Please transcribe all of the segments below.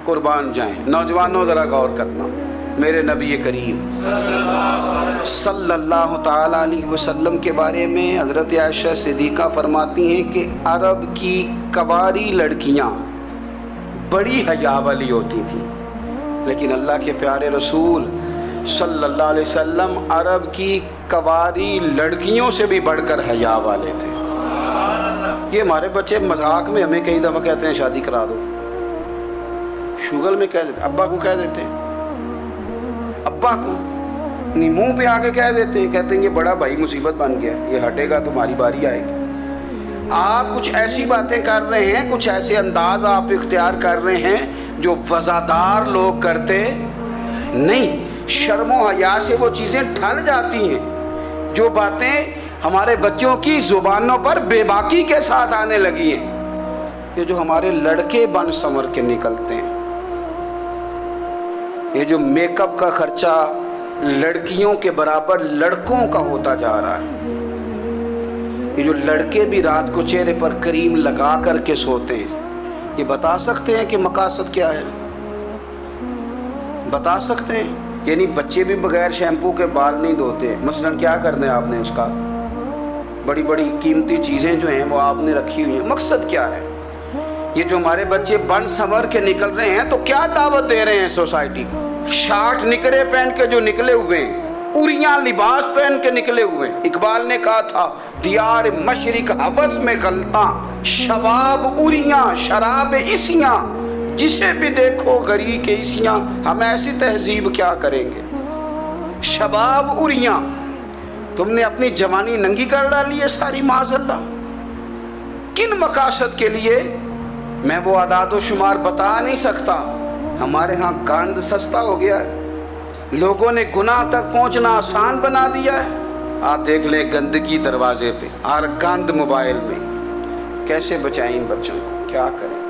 قربان جائیں۔ نوجوانوں ذرا غور کرنا، میرے نبی کریم صلی اللہ تعالیٰ علیہ وسلم کے بارے میں حضرت عائشہ صدیقہ فرماتی ہیں کہ عرب کی کواری لڑکیاں بڑی حیا والی ہوتی تھیں، لیکن اللہ کے پیارے رسول صلی اللہ علیہ وسلم عرب کی کواری لڑکیوں سے بھی بڑھ کر حیا والے تھے۔ یہ ہمارے بچے مذاق میں ہمیں کئی دفعہ کہتے ہیں شادی کرا دو، شوگل میں کہہ دیتے، ابا کو کہہ دیتے ہیں، ابا کو نہیں منہ پہ آگے کہہ دیتے ہیں، کہتے ہیں یہ بڑا بھائی مصیبت بن گیا، یہ ہٹے گا تمہاری باری آئے گی۔ آپ کچھ ایسی باتیں کر رہے ہیں، کچھ ایسے انداز آپ اختیار کر رہے ہیں جو وزادار لوگ کرتے نہیں۔ شرم و حیا سے وہ چیزیں ڈھل جاتی ہیں، جو باتیں ہمارے بچوں کی زبانوں پر بے باکی کے ساتھ آنے لگی ہیں۔ یہ جو ہمارے لڑکے بن سنور کے نکلتے ہیں، یہ جو میک اپ کا خرچہ لڑکیوں کے برابر لڑکوں کا ہوتا جا رہا ہے، یہ جو لڑکے بھی رات کو چہرے پر کریم لگا کر کے سوتے ہیں، یہ بتا سکتے ہیں کہ مقاصد کیا ہے؟ بتا سکتے ہیں؟ یعنی بچے بھی بغیر شیمپو کے بال نہیں دھوتے، مثلا کیا کرنا ہے آپ نے اس کا؟ بڑی بڑی قیمتی چیزیں جو ہیں وہ آپ نے رکھی ہوئی ہیں، مقصد کیا ہے؟ یہ جو ہمارے بچے بن سنور کے نکل رہے ہیں تو کیا دعوت دے رہے ہیں سوسائٹی کو؟ شارٹ نکڑے پہن کے جو نکلے ہوئے ہیں، اوریاں لباس پہن کے نکلے ہوئے ہیں۔ اقبال نے کہا تھا دیار مشرق حوث میں غلطاں، شباب اوریاں شراب عیسیاں، جسے بھی دیکھو غری کے عیسیاں۔ ہم ایسی تہذیب کیا کریں گے؟ شباب اوریاں، تم نے اپنی جوانی ننگی کر ڈالی ہے ساری، معاذ اللہ۔ کن مقاصد کے لیے؟ میں وہ اعداد و شمار بتا نہیں سکتا۔ ہمارے ہاں گند سستا ہو گیا ہے، لوگوں نے گناہ تک پہنچنا آسان بنا دیا ہے۔ آپ دیکھ لیں گندگی دروازے پہ اور گند موبائل میں، کیسے بچائیں ان بچوں کو؟ کیا کریں؟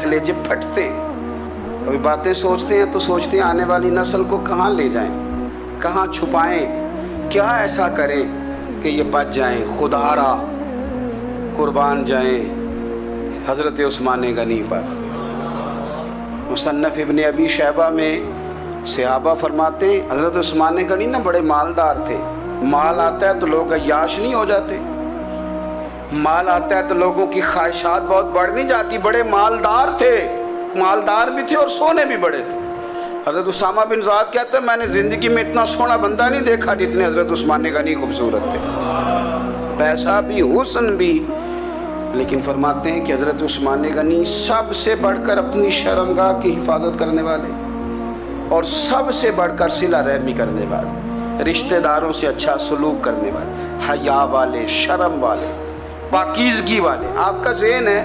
کلیجے پھٹتے، کبھی باتیں سوچتے ہیں تو سوچتے ہیں آنے والی نسل کو کہاں لے جائیں، کہاں چھپائیں، کیا ایسا کریں کہ یہ بچ جائیں۔ خدا را قربان جائیں حضرت عثمان غنی پر۔ مصنف ابن ابی شیبہ میں صحابہ فرماتے ہیں حضرت عثمان غنی نا بڑے مالدار تھے۔ مال آتا ہے تو لوگ عیاش نہیں ہو جاتے، مال آتا ہے تو لوگوں کی خواہشات بہت بڑھ نہیں جاتی۔ بڑے مالدار تھے، مالدار بھی تھے اور سونے بھی بڑے تھے۔ حضرت اسامہ بن زید کہتے ہیں میں نے زندگی میں اتنا سونا بندہ نہیں دیکھا جتنے حضرت عثمان غنی خوبصورت تھے، پیسہ بھی حسن بھی، لیکن فرماتے ہیں کہ حضرت عثمان غنی سب سے بڑھ کر اپنی شرمگاہ کی حفاظت کرنے والے اور سب سے بڑھ کر صلہ رحمی کرنے والے، رشتہ داروں سے اچھا سلوک کرنے والے، حیا والے، شرم والے، پاکیزگی والے۔ آپ کا ذہن ہے،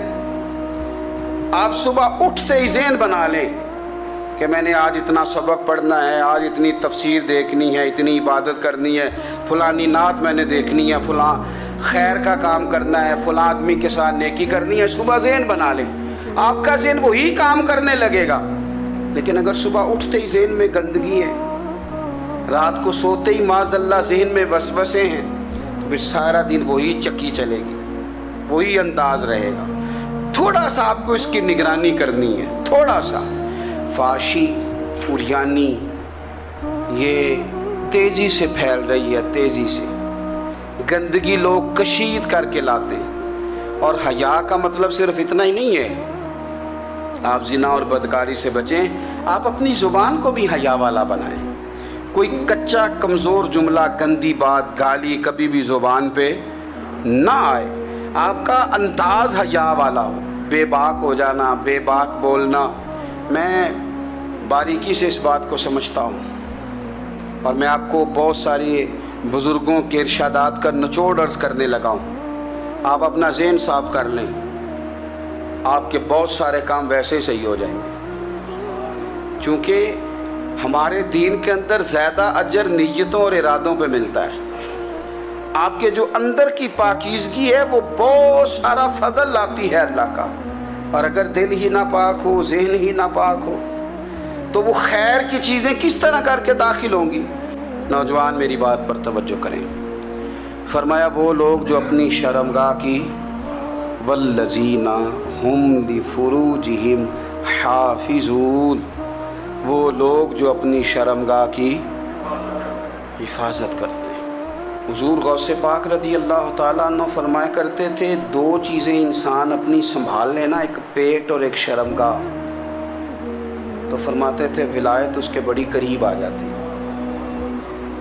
آپ صبح اٹھتے ہی ذہن بنا لیں کہ میں نے آج اتنا سبق پڑھنا ہے، آج اتنی تفسیر دیکھنی ہے، اتنی عبادت کرنی ہے، فلانی نعت میں نے دیکھنی ہے، فلاں خیر کا کام کرنا ہے، فلاں آدمی کے ساتھ نیکی کرنی ہے۔ صبح ذہن بنا لیں، آپ کا ذہن وہی کام کرنے لگے گا۔ لیکن اگر صبح اٹھتے ہی ذہن میں گندگی ہے، رات کو سوتے ہی معاذ اللہ ذہن میں وسوسے ہیں، تو پھر سارا دن وہی چکی چلے گی، وہی انداز رہے گا۔ تھوڑا سا آپ کو اس کی نگرانی کرنی ہے، تھوڑا سا۔ فحاشی، عریانی یہ تیزی سے پھیل رہی ہے، تیزی سے گندگی لوگ کشید کر کے لاتے ہیں۔ اور حیا کا مطلب صرف اتنا ہی نہیں ہے آپ زنا اور بدکاری سے بچیں، آپ اپنی زبان کو بھی حیا والا بنائیں۔ کوئی کچا کمزور جملہ، گندی بات، گالی کبھی بھی زبان پہ نہ آئے، آپ کا انداز حیا والا ہو۔ بے باک ہو جانا، بے باک بولنا، میں باریکی سے اس بات کو سمجھتا ہوں، اور میں آپ کو بہت ساری بزرگوں کے ارشادات کا نچوڑ عرض کرنے لگا ہوں۔ آپ اپنا ذہن صاف کر لیں، آپ کے بہت سارے کام ویسے ہی صحیح ہو جائیں گے، چونکہ ہمارے دین کے اندر زیادہ اجر نیتوں اور ارادوں پہ ملتا ہے۔ آپ کے جو اندر کی پاکیزگی ہے وہ بہت سارا فضل لاتی ہے اللہ کا، اور اگر دل ہی ناپاک ہو، ذہن ہی ناپاک ہو، تو وہ خیر کی چیزیں کس طرح کر کے داخل ہوں گی؟ نوجوان میری بات پر توجہ کریں۔ فرمایا وہ لوگ جو اپنی شرمگاہ کی والذین ہم لفروجہم حافظون، وہ لوگ جو اپنی شرمگاہ کی حفاظت کرتے ہیں۔ حضور غوث پاک رضی اللہ تعالیٰ عنہ فرمایا کرتے تھے، دو چیزیں انسان اپنی سنبھال لینا، ایک پیٹ اور ایک شرمگاہ، تو فرماتے تھے ولایت اس کے بڑی قریب آ جاتی۔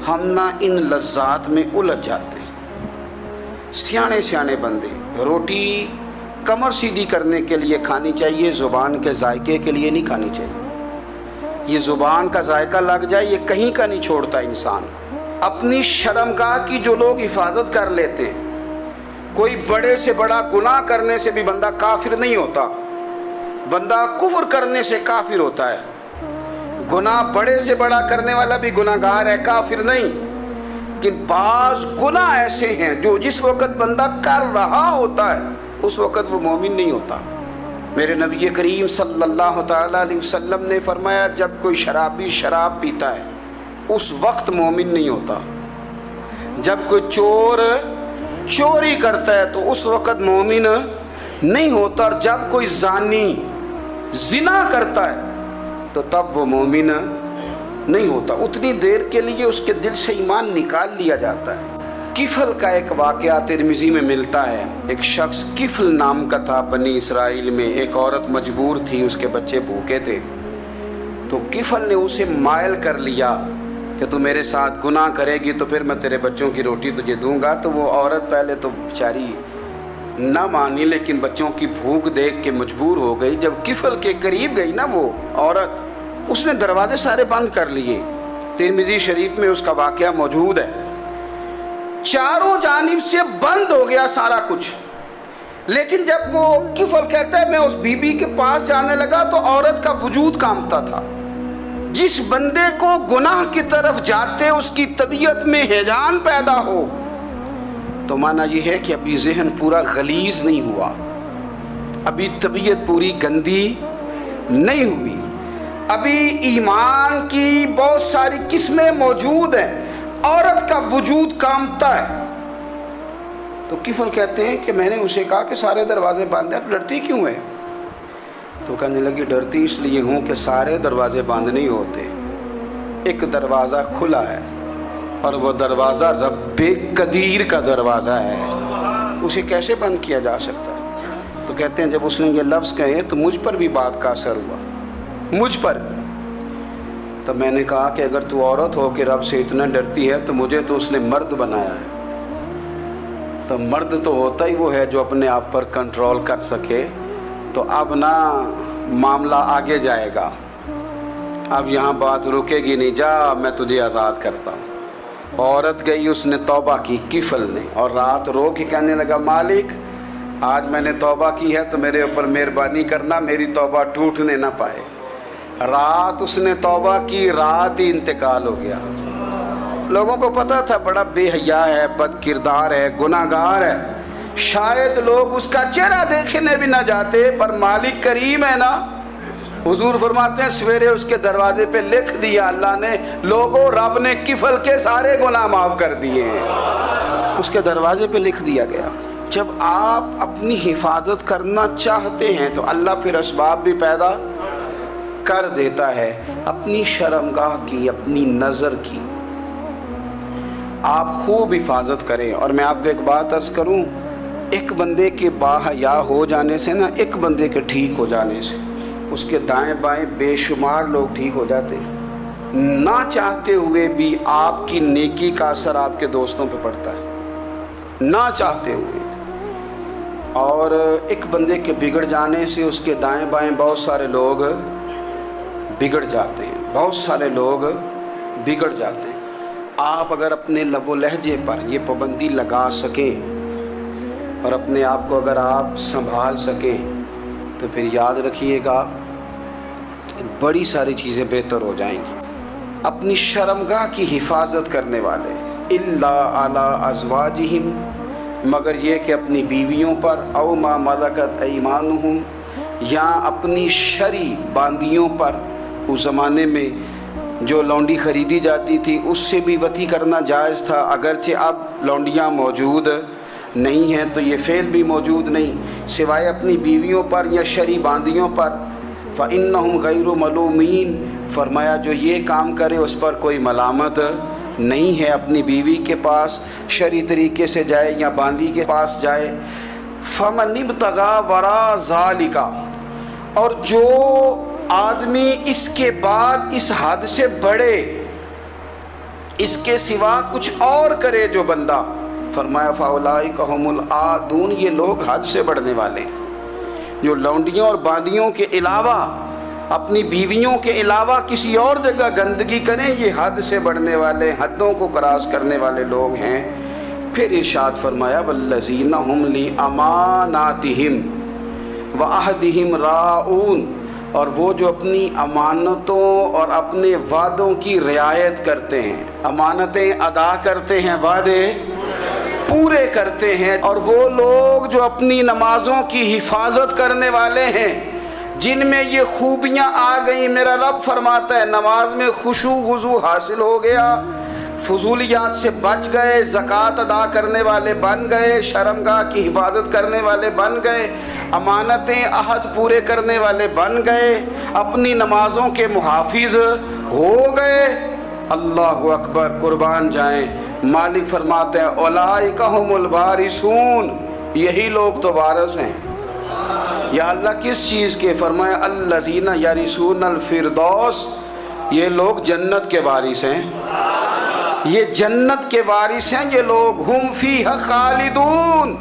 ہم نہ ان لذات میں الجھ جاتے ہیں۔ سیانے سیانے بندے، روٹی کمر سیدھی کرنے کے لیے کھانی چاہیے، زبان کے ذائقے کے لیے نہیں کھانی چاہیے۔ یہ زبان کا ذائقہ لگ جائے یہ کہیں کا نہیں چھوڑتا انسان۔ اپنی شرمگاہ کی جو لوگ حفاظت کر لیتے ہیں، کوئی بڑے سے بڑا گناہ کرنے سے بھی بندہ کافر نہیں ہوتا، بندہ کفر کرنے سے کافر ہوتا ہے۔ گناہ بڑے سے بڑا کرنے والا بھی گناہگار ہے، کافر نہیں۔ لیکن بعض گناہ ایسے ہیں جو جس وقت بندہ کر رہا ہوتا ہے اس وقت وہ مومن نہیں ہوتا۔ میرے نبی کریم صلی اللہ تعالیٰ علیہ وسلم نے فرمایا، جب کوئی شرابی شراب پیتا ہے اس وقت مومن نہیں ہوتا۔ جب کوئی چور چوری کرتا ہے تو اس وقت مومن نہیں ہوتا، اور جب کوئی زانی زنا کرتا ہے تو تب وہ مومن نہیں ہوتا۔ اتنی دیر کے لیے اس کے دل سے ایمان نکال لیا جاتا ہے۔ کفل کا ایک واقعہ ترمذی میں ملتا ہے۔ ایک شخص کفل نام کا تھا بنی اسرائیل میں، ایک عورت مجبور تھی، اس کے بچے بھوکے تھے، تو کفل نے اسے مائل کر لیا کہ تو میرے ساتھ گناہ کرے گی تو پھر میں تیرے بچوں کی روٹی تجھے دوں گا۔ تو وہ عورت پہلے تو بیچاری نہ مانی، لیکن بچوں کی بھوک دیکھ کے مجبور ہو گئی۔ جب کفل کے قریب گئی نا وہ عورت، اس نے دروازے سارے بند کر لیے۔ ترمذی شریف میں اس کا واقعہ موجود ہے۔ چاروں جانب سے بند ہو گیا سارا کچھ، لیکن جب وہ کفل کہتا ہے میں اس بی بی کے پاس جانے لگا تو عورت کا وجود کانپتا تھا۔ جس بندے کو گناہ کی طرف جاتے اس کی طبیعت میں ہیجان پیدا ہو تو معنی یہ ہے کہ ابھی ذہن پورا غلیظ نہیں ہوا، ابھی طبیعت پوری گندی نہیں ہوئی، ابھی ایمان کی بہت ساری قسمیں موجود ہیں، عورت کا وجود کانپتا ہے۔ تو کفل کہتے ہیں کہ میں نے اسے کہا کہ سارے دروازے بند ہیں، ڈرتی کیوں ہے؟ تو کہنے لگی ڈرتی اس لیے ہوں کہ سارے دروازے بند نہیں ہوتے، ایک دروازہ کھلا ہے اور وہ دروازہ رب قدیر کا دروازہ ہے، اسے کیسے بند کیا جا سکتا ہے؟ تو کہتے ہیں جب اس نے یہ لفظ کہے تو مجھ پر بھی بات کا اثر ہوا، مجھ پر۔ تو میں نے کہا کہ اگر تو عورت ہو کے رب سے اتنا ڈرتی ہے تو مجھے تو اس نے مرد بنایا ہے، تو مرد تو ہوتا ہی وہ ہے جو اپنے آپ پر کنٹرول کر سکے۔ تو اب نہ معاملہ آگے جائے گا، اب یہاں بات رکے گی نہیں، جا میں تجھے آزاد کرتا ہوں۔ عورت گئی، اس نے توبہ کی کفل نے، اور رات رو کے کہنے لگا مالک آج میں نے توبہ کی ہے تو میرے اوپر مہربانی کرنا، میری توبہ ٹوٹنے نہ پائے۔ رات اس نے توبہ کی، رات ہی انتقال ہو گیا۔ لوگوں کو پتا تھا بڑا بے حیا ہے، بد کردار ہے، گناہ گار ہے، شاید لوگ اس کا چہرہ دیکھنے بھی نہ جاتے، پر مالک کریم ہے نا۔ حضور فرماتے ہیں سویرے اس کے دروازے پہ لکھ دیا اللہ نے، لوگوں رب نے کفل کے سارے گناہ معاف کر دیے ہیں، اس کے دروازے پہ لکھ دیا گیا۔ جب آپ اپنی حفاظت کرنا چاہتے ہیں تو اللہ پھر اسباب بھی پیدا کر دیتا ہے۔ اپنی شرمگاہ کی، اپنی نظر کی آپ خوب حفاظت کریں۔ اور میں آپ کو ایک بات عرض کروں، ایک بندے کے باحیا ہو جانے سے نا، ایک بندے کے ٹھیک ہو جانے سے اس کے دائیں بائیں بے شمار لوگ ٹھیک ہو جاتے ہیں۔ نہ چاہتے ہوئے بھی آپ کی نیکی کا اثر آپ کے دوستوں پہ پڑتا ہے، نہ چاہتے ہوئے۔ اور ایک بندے کے بگڑ جانے سے اس کے دائیں بائیں بہت سارے لوگ بگڑ جاتے ہیں، بہت سارے لوگ بگڑ جاتے ہیں۔ آپ اگر اپنے لب و لہجے پر یہ پابندی لگا سکیں اور اپنے آپ کو اگر آپ سنبھال سکیں تو پھر یاد رکھیے گا بڑی ساری چیزیں بہتر ہو جائیں گی۔ اپنی شرمگاہ کی حفاظت کرنے والے الا علی ازواجہم، مگر یہ کہ اپنی بیویوں پر، او ما ملکت ایمانہم، یا اپنی شرعی باندیوں پر۔ اس زمانے میں جو لونڈی خریدی جاتی تھی اس سے بھی وطی کرنا جائز تھا، اگرچہ اب لونڈیاں موجود نہیں ہیں تو یہ فعل بھی موجود نہیں، سوائے اپنی بیویوں پر یا شرعی باندیوں پر۔ فإنہم غیر ملومین، فرمایا جو یہ کام کرے اس پر کوئی ملامت نہیں ہے، اپنی بیوی کے پاس شرعی طریقے سے جائے یا باندی کے پاس جائے۔ فمن ابتغى وراء ذلك، اور جو آدمی اس کے بعد اس حد سے بڑھے، اس کے سوا کچھ اور کرے جو بندہ، فرمایا فاولئک هم العادون، یہ لوگ حد سے بڑھنے والے ہیں۔ جو لونڈیوں اور باندیوں کے علاوہ، اپنی بیویوں کے علاوہ کسی اور جگہ گندگی کریں، یہ حد سے بڑھنے والے، حدوں کو کراس کرنے والے لوگ ہیں۔ پھر ارشاد فرمایا والذین هم لاماناتہم وعہدہم راعون، اور وہ جو اپنی امانتوں اور اپنے وعدوں کی رعایت کرتے ہیں، امانتیں ادا کرتے ہیں، وعدے پورے کرتے ہیں، اور وہ لوگ جو اپنی نمازوں کی حفاظت کرنے والے ہیں، جن میں یہ خوبیاں آ گئیں۔ میرا رب فرماتا ہے نماز میں خشوع وضو حاصل ہو گیا، فضولیات سے بچ گئے، زکوٰۃ ادا کرنے والے بن گئے، شرمگاہ کی حفاظت کرنے والے بن گئے، امانتیں عہد پورے کرنے والے بن گئے، اپنی نمازوں کے محافظ ہو گئے۔ اللہ اکبر، قربان جائیں۔ مالک فرماتے ہیں اولئک ھم الوارثون، یہی لوگ تو وارث ہیں۔ یا اللہ کس چیز کے؟ فرمایا الذین یرثون الفردوس، یہ لوگ جنت کے وارث ہیں، یہ جنت کے وارث ہیں یہ لوگ۔ ہم فیہا خالدون،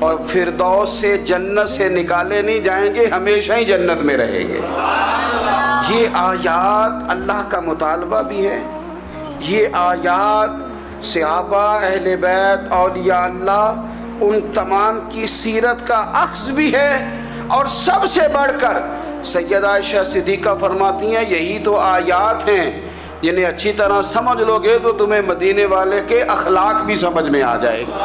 اور فردوس سے، جنت سے نکالے نہیں جائیں گے، ہمیشہ ہی جنت میں رہیں گے۔ یہ آیات اللہ کا مطالبہ بھی ہے، یہ آیات صحابہ، اہل بیت، اولیاء اللہ، ان تمام کی سیرت کا اخذ بھی ہے، اور سب سے بڑھ کر سیدہ عائشہ صدیقہ فرماتی ہیں یہی تو آیات ہیں جنہیں اچھی طرح سمجھ لو گے تو تمہیں مدینے والے کے اخلاق بھی سمجھ میں آ جائے گا،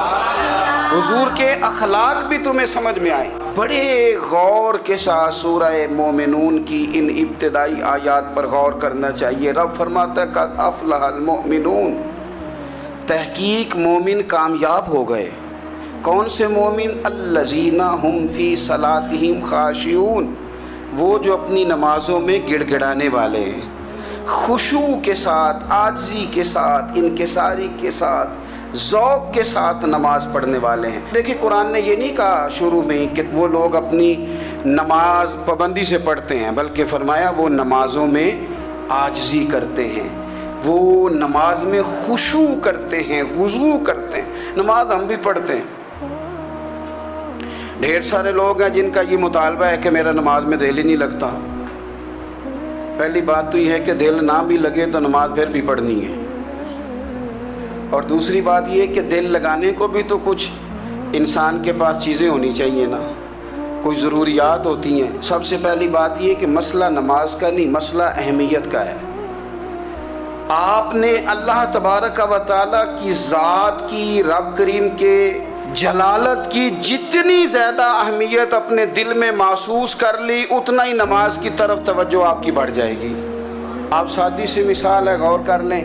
حضور کے اخلاق بھی تمہیں سمجھ میں آئے۔ بڑے غور کے ساتھ سورہ مومنون کی ان ابتدائی آیات پر غور کرنا چاہیے۔ رب فرماتا ہے قد افلح المؤمنون، تحقیق مومن کامیاب ہو گئے۔ کون سے مومن؟ الذین ہم فی صلاتہم خاشعون، وہ جو اپنی نمازوں میں گڑ گڑانے والے ہیں، خشوع کے ساتھ، عاجزی کے ساتھ، انکساری کے ساتھ، ذوق کے ساتھ نماز پڑھنے والے ہیں۔ دیکھیں قرآن نے یہ نہیں کہا شروع میں کہ وہ لوگ اپنی نماز پابندی سے پڑھتے ہیں، بلکہ فرمایا وہ نمازوں میں عاجزی کرتے ہیں، وہ نماز میں خشوع کرتے ہیں، خضوع کرتے ہیں۔ نماز ہم بھی پڑھتے ہیں، ڈھیر سارے لوگ ہیں جن کا یہ مطالبہ ہے کہ میرا نماز میں دل ہی نہیں لگتا۔ پہلی بات تو یہ ہے کہ دل نہ بھی لگے تو نماز پھر بھی پڑھنی ہے، اور دوسری بات یہ ہے کہ دل لگانے کو بھی تو کچھ انسان کے پاس چیزیں ہونی چاہیے نا، کوئی ضروریات ہوتی ہیں۔ سب سے پہلی بات یہ کہ مسئلہ نماز کا نہیں، مسئلہ اہمیت کا ہے۔ آپ نے اللہ تبارک و تعالیٰ کی ذات کی، رب کریم کے جلالت کی جتنی زیادہ اہمیت اپنے دل میں محسوس کر لی، اتنا ہی نماز کی طرف توجہ آپ کی بڑھ جائے گی۔ آپ سادی سی مثال ہے، غور کر لیں،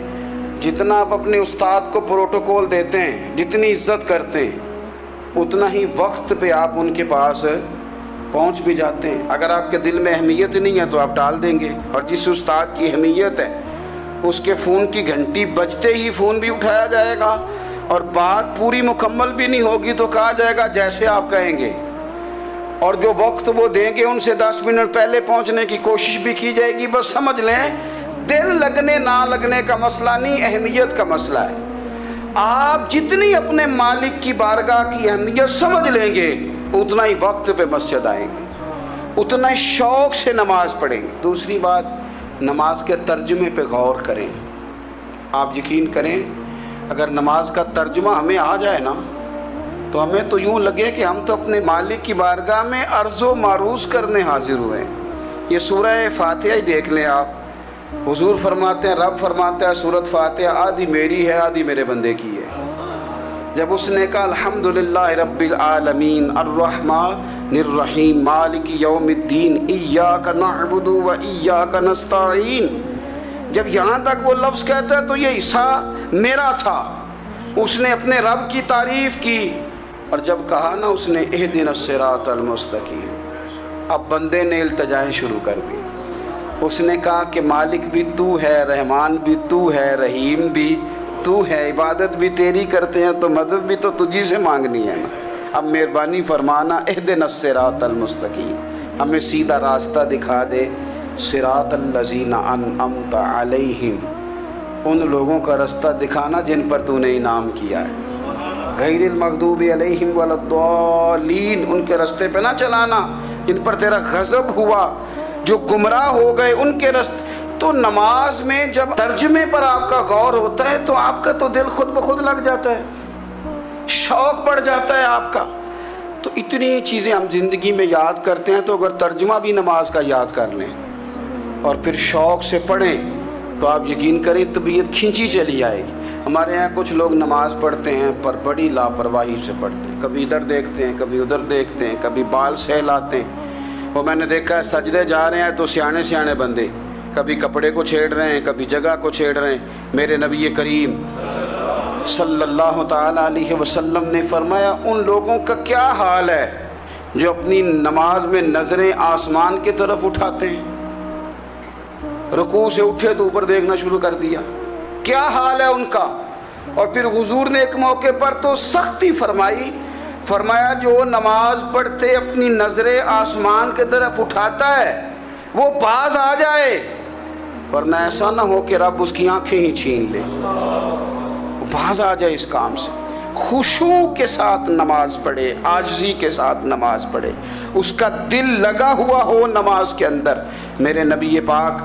جتنا آپ اپنے استاد کو پروٹوکول دیتے ہیں، جتنی عزت کرتے ہیں، اتنا ہی وقت پہ آپ ان کے پاس پہنچ بھی جاتے ہیں۔ اگر آپ کے دل میں اہمیت نہیں ہے تو آپ ٹال دیں گے، اور جس استاد کی اہمیت ہے اس کے فون کی گھنٹی بجتے ہی فون بھی اٹھایا جائے گا، اور بات پوری مکمل بھی نہیں ہوگی تو کہا جائے گا جیسے آپ کہیں گے، اور جو وقت وہ دیں گے ان سے 10 منٹ پہلے پہنچنے کی کوشش بھی کی جائے گی۔ بس سمجھ لیں دل لگنے نہ لگنے کا مسئلہ نہیں، اہمیت کا مسئلہ ہے۔ آپ جتنی اپنے مالک کی بارگاہ کی اہمیت سمجھ لیں گے، اتنا ہی وقت پہ مسجد آئیں گے، اتنا ہی شوق سے نماز پڑھیں گے۔ دوسری بات، نماز کے ترجمے پہ غور کریں۔ آپ یقین کریں اگر نماز کا ترجمہ ہمیں آ جائے نا تو ہمیں تو یوں لگے کہ ہم تو اپنے مالک کی بارگاہ میں عرض و معروض کرنے حاضر ہوئے ہیں۔ یہ سورہ فاتحہ ہی دیکھ لیں آپ، حضور فرماتے ہیں، رب فرماتا ہے سورۃ فاتحہ آدھی میری ہے آدھی میرے بندے کی ہے۔ جب اس نے کہا الحمدللہ رب العالمین الرحمن الرحیم مالک یوم الدین ایاک نعبد و ایاک نستعین، جب یہاں تک وہ لفظ کہتا ہے تو یہ حصہ میرا تھا۔ اس نے اپنے رب کی تعریف کی، اور جب کہا نا اس نے اہدنا الصراط المستقیم، اب بندے نے التجائیں شروع کر دی. اس نے کہا کہ مالک بھی تو ہے, رحمان بھی تو ہے, رحیم بھی تو ہے, عبادت بھی تیری کرتے ہیں تو مدد بھی تو تجھی سے مانگنی ہے نا. اب مہربانی فرمانا اہدنا الصراط المستقیم, ہمیں سیدھا راستہ دکھا دے. صراط الذین انعمت علیہم, ان لوگوں کا راستہ دکھانا جن پر تو نے انعام کیا ہے. غیر المغضوب علیہم ولا الضالین, ان کے راستے پہ نہ چلانا جن پر تیرا غضب ہوا, جو گمراہ ہو گئے ان کے راستے. تو نماز میں جب ترجمے پر آپ کا غور ہوتا ہے تو آپ کا تو دل خود بخود لگ جاتا ہے, شوق بڑھ جاتا ہے آپ کا. تو اتنی چیزیں ہم زندگی میں یاد کرتے ہیں, تو اگر ترجمہ بھی نماز کا یاد کر لیں اور پھر شوق سے پڑھیں تو آپ یقین کریں طبیعت کھینچی چلی آئے گی. ہمارے یہاں کچھ لوگ نماز پڑھتے ہیں پر بڑی لاپرواہی سے پڑھتے ہیں, کبھی ادھر دیکھتے ہیں, کبھی ادھر دیکھتے ہیں, کبھی بال سہلاتے ہیں. وہ میں نے دیکھا ہے سجدے جا رہے ہیں تو سیانے سیانے بندے کبھی کپڑے کو چھیڑ رہے ہیں, کبھی جگہ کو چھیڑ رہے ہیں. میرے نبی کریم صلی اللہ تعالیٰ علیہ وسلم نے فرمایا ان لوگوں کا کیا حال ہے جو اپنی نماز میں نظریں آسمان کی طرف اٹھاتے ہیں, رکوع سے اٹھے تو اوپر دیکھنا شروع کر دیا, کیا حال ہے ان کا. اور پھر حضور نے ایک موقع پر تو سختی فرمائی, فرمایا جو نماز پڑھتے اپنی نظریں آسمان کی طرف اٹھاتا ہے وہ باز آ جائے, ورنہ ایسا نہ ہو کہ رب اس کی آنکھیں ہی چھین لے. وہ باز آ جائے اس کام سے. خشوع کے ساتھ نماز پڑھے, عاجزی کے ساتھ نماز پڑھے, اس کا دل لگا ہوا ہو نماز کے اندر. میرے نبی پاک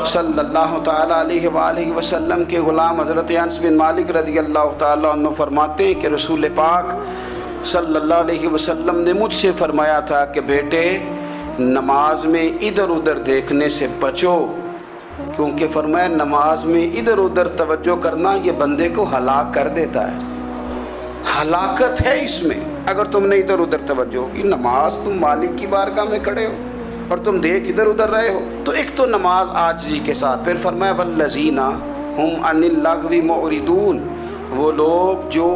صلی اللہ تعالیٰ علیہ وآلہ وسلم کے غلام حضرت انس بن مالک رضی اللہ تعالیٰ عنہ فرماتے ہیں کہ رسول پاک صلی اللہ علیہ وسلم نے مجھ سے فرمایا تھا کہ بیٹے نماز میں ادھر ادھر دیکھنے سے بچو, کیونکہ فرمایا نماز میں ادھر ادھر توجہ کرنا یہ بندے کو ہلاک کر دیتا ہے. ہلاکت ہے اس میں اگر تم نے ادھر ادھر توجہ ہوگی. نماز تم مالک کی بارگاہ میں کھڑے ہو اور تم دیکھ ادھر ادھر رہے ہو. تو ایک تو نماز عاجزی کے ساتھ. پھر فرمایا والذین ہم عن اللغو معرضون, وہ لوگ جو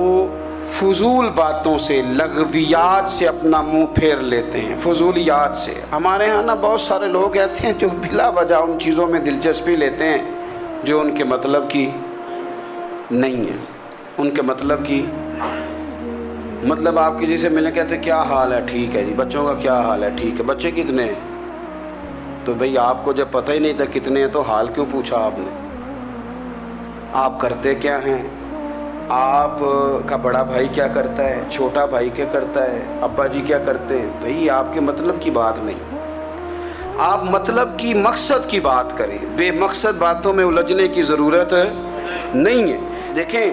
فضول باتوں سے, لغویات سے اپنا منہ پھیر لیتے ہیں, فضولیات سے. ہمارے ہاں نا بہت سارے لوگ ایسے ہیں جو بلا وجہ ان چیزوں میں دلچسپی لیتے ہیں جو ان کے مطلب کی نہیں ہے. ان کے مطلب کی مطلب آپ کسی سے ملنے کہتے ہیں کیا حال ہے, ٹھیک ہے جی. بچوں کا کیا حال ہے, ٹھیک ہے. بچے کتنے ہیں؟ تو بھئی آپ کو جب پتہ ہی نہیں تھا کتنے ہیں تو حال کیوں پوچھا آپ نے؟ آپ کرتے کیا ہیں, آپ کا بڑا بھائی کیا کرتا ہے, چھوٹا بھائی کیا کرتا ہے, ابا جی کیا کرتے ہیں. تو یہ آپ کے مطلب کی بات نہیں. آپ مطلب کی مقصد کی بات کریں, بے مقصد باتوں میں الجھنے کی ضرورت نہیں ہے. دیکھیں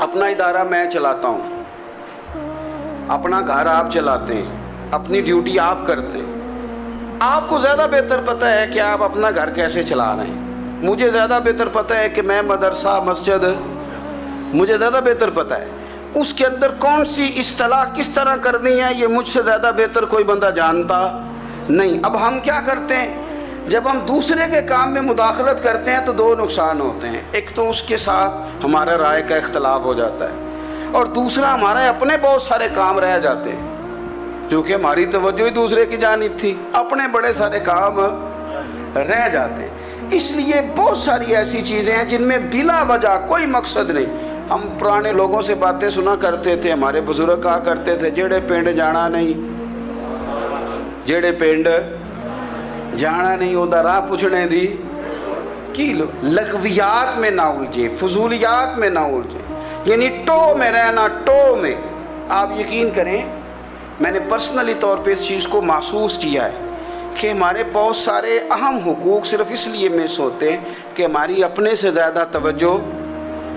اپنا ادارہ میں چلاتا ہوں, اپنا گھر آپ چلاتے ہیں, اپنی ڈیوٹی آپ کرتے ہیں. آپ کو زیادہ بہتر پتہ ہے کہ آپ اپنا گھر کیسے چلا رہے ہیں. مجھے زیادہ بہتر پتہ ہے کہ میں مدرسہ مسجد, مجھے زیادہ بہتر پتہ ہے اس کے اندر کون سی اصطلاح کس طرح کرنی ہے. یہ مجھ سے زیادہ بہتر کوئی بندہ جانتا نہیں. اب ہم کیا کرتے ہیں, جب ہم دوسرے کے کام میں مداخلت کرتے ہیں تو دو نقصان ہوتے ہیں. ایک تو اس کے ساتھ ہمارا رائے کا اختلاف ہو جاتا ہے, اور دوسرا ہمارے اپنے بہت سارے کام رہ جاتے ہیں کیونکہ ہماری توجہ ہی دوسرے کی جانب تھی. اپنے بڑے سارے کام رہ جاتے ہیں. اس لیے بہت ساری ایسی چیزیں ہیں جن میں بلا وجہ کوئی مقصد نہیں. ہم پرانے لوگوں سے باتیں سنا کرتے تھے, ہمارے بزرگ کہا کرتے تھے جڑے پنڈ جانا نہیں, جڑے پنڈ جانا نہیں ہوتا راہ پوچھنے دی کی لو. لغویات میں نہ الجھے, فضولیات میں نہ الجھے, یعنی ٹو میں رہنا, ٹو میں. آپ یقین کریں میں نے پرسنلی طور پہ اس چیز کو محسوس کیا ہے کہ ہمارے بہت سارے اہم حقوق صرف اس لیے مس ہوتے ہیں کہ ہماری اپنے سے زیادہ توجہ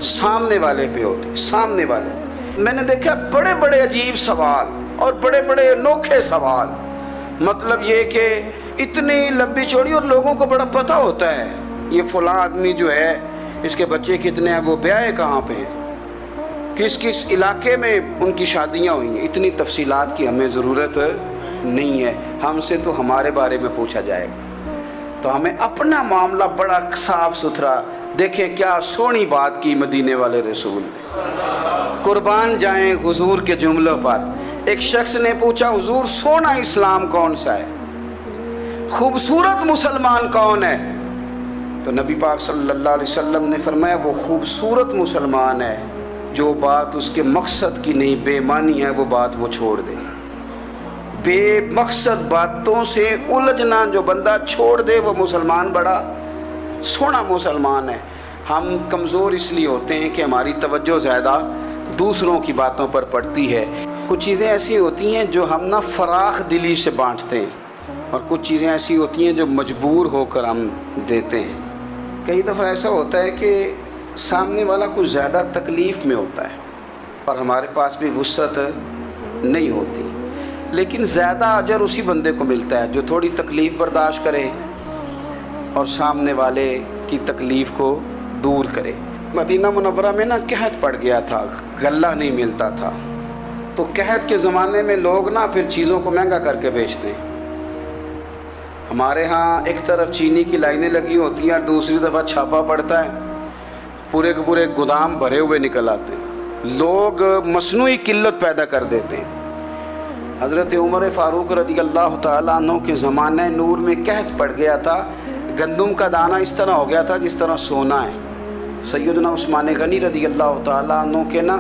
سامنے والے پہ ہوتی. سامنے والے میں نے دیکھا بڑے بڑے عجیب سوال اور بڑے بڑے انوکھے سوال, مطلب یہ کہ اتنی لمبی چوڑی, اور لوگوں کو بڑا پتہ ہوتا ہے یہ فلاں آدمی جو ہے اس کے بچے کتنے ہیں, وہ بیاہ کہاں پہ ہیں, کس کس علاقے میں ان کی شادیاں ہوئی ہیں. اتنی تفصیلات کی ہمیں ضرورت نہیں ہے. ہم سے تو ہمارے بارے میں پوچھا جائے گا, تو ہمیں اپنا معاملہ بڑا صاف ستھرا. دیکھیں کیا سونی بات کی مدینے والے رسول نے, قربان جائیں حضور کے جملوں پر. ایک شخص نے پوچھا حضور سونا اسلام کون سا ہے، خوبصورت مسلمان کون ہے؟ تو نبی پاک صلی اللہ علیہ وسلم نے فرمایا وہ خوبصورت مسلمان ہے جو بات اس کے مقصد کی نہیں بے معنی ہے وہ بات وہ چھوڑ دے، بے مقصد باتوں سے الجھنا جو بندہ چھوڑ دے وہ مسلمان بڑا سونا مسلمان ہے۔ ہم کمزور اس لیے ہوتے ہیں کہ ہماری توجہ زیادہ دوسروں کی باتوں پر پڑتی ہے۔ کچھ چیزیں ایسی ہوتی ہیں جو ہم نہ فراخ دلی سے بانٹتے ہیں، اور کچھ چیزیں ایسی ہوتی ہیں جو مجبور ہو کر ہم دیتے ہیں۔ کئی دفعہ ایسا ہوتا ہے کہ سامنے والا کچھ زیادہ تکلیف میں ہوتا ہے اور ہمارے پاس بھی وسعت نہیں ہوتی، لیکن زیادہ اجر اسی بندے کو ملتا ہے جو تھوڑی تکلیف برداشت کرے اور سامنے والے کی تکلیف کو دور کرے۔ مدینہ منورہ میں نا قحط پڑ گیا تھا، غلہ نہیں ملتا تھا، تو قحط کے زمانے میں لوگ نا پھر چیزوں کو مہنگا کر کے بیچتے ہیں۔ ہمارے ہاں ایک طرف چینی کی لائنیں لگی ہوتی ہیں اور دوسری دفعہ چھاپا پڑتا ہے، پورے کے پورے گودام بھرے ہوئے نکل آتے ہیں، لوگ مصنوعی قلت پیدا کر دیتے ہیں۔ حضرت عمر فاروق رضی اللہ تعالیٰ عنہ کے زمانہ نور میں قحط پڑ گیا تھا، گندم کا دانہ اس طرح ہو گیا تھا جس طرح سونا ہے۔ سیدنا عثمان غنی رضی اللہ تعالیٰ عنہ کے نا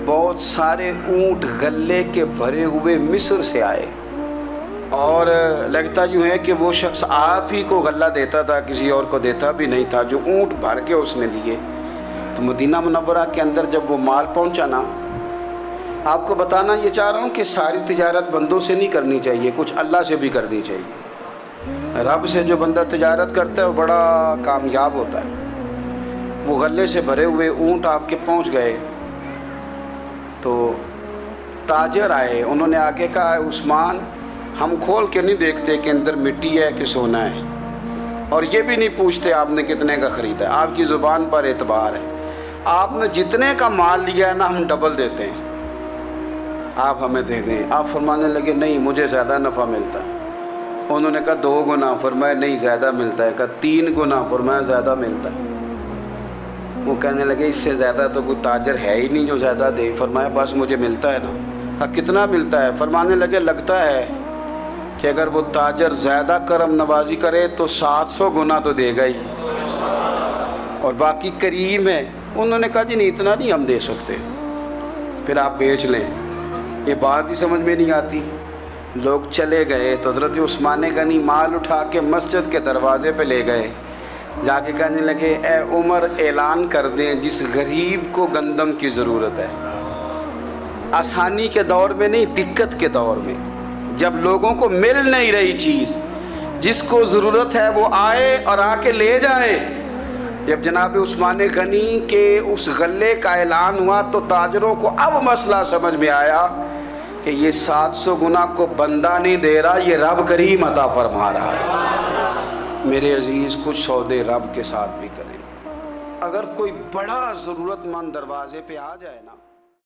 بہت سارے اونٹ غلے کے بھرے ہوئے مصر سے آئے، اور لگتا یوں ہے کہ وہ شخص آپ ہی کو غلہ دیتا تھا، کسی اور کو دیتا بھی نہیں تھا، جو اونٹ بھر کے اس نے لیے۔ تو مدینہ منورہ کے اندر جب وہ مال پہنچا نا، آپ کو بتانا یہ چاہ رہا ہوں کہ ساری تجارت بندوں سے نہیں کرنی چاہیے، کچھ اللہ سے بھی کرنی چاہیے۔ رب سے جو بندہ تجارت کرتا ہے وہ بڑا کامیاب ہوتا ہے۔ وہ غلے سے بھرے ہوئے اونٹ آپ کے پہنچ گئے تو تاجر آئے، انہوں نے آگے کہا عثمان ہم کھول کے نہیں دیکھتے کہ اندر مٹی ہے کہ سونا ہے، اور یہ بھی نہیں پوچھتے آپ نے کتنے کا خریدا ہے، آپ کی زبان پر اعتبار ہے، آپ نے جتنے کا مال لیا ہے نا ہم ڈبل دیتے ہیں، آپ ہمیں دے دیں۔ آپ فرمانے لگے نہیں مجھے زیادہ نفع ملتا ہے۔ انہوں نے کہا 2 گنا، فرمایا نہیں زیادہ ملتا ہے، کہا 3 گنا، فرمایا زیادہ ملتا ہے۔ وہ کہنے لگے اس سے زیادہ تو کوئی تاجر ہے ہی نہیں جو زیادہ دے، فرمایا بس مجھے ملتا ہے نا۔ کہا کتنا ملتا ہے؟ فرمانے لگے لگتا ہے کہ اگر وہ تاجر زیادہ کرم نوازی کرے تو 700 گنا تو دے گا ہی، اور باقی کریم ہے۔ انہوں نے کہا جی نہیں اتنا نہیں ہم دے سکتے، پھر آپ بیچ لیں۔ یہ بات ہی سمجھ میں نہیں آتی۔ لوگ چلے گئے تو حضرت عثمان غنی مال اٹھا کے مسجد کے دروازے پہ لے گئے، جا کے کہنے لگے اے عمر اعلان کر دیں جس غریب کو گندم کی ضرورت ہے، آسانی کے دور میں نہیں دقت کے دور میں، جب لوگوں کو مل نہیں رہی چیز، جس کو ضرورت ہے وہ آئے اور آ کے لے جائے۔ جب جناب عثمان غنی کے اس غلے کا اعلان ہوا تو تاجروں کو اب مسئلہ سمجھ میں آیا کہ یہ 700 گنا کو بندہ نہیں دے رہا، یہ رب کریم عطا فرما رہا ہے۔ میرے عزیز کچھ سودے رب کے ساتھ بھی کریں۔ اگر کوئی بڑا ضرورت مند دروازے پہ آ جائے نا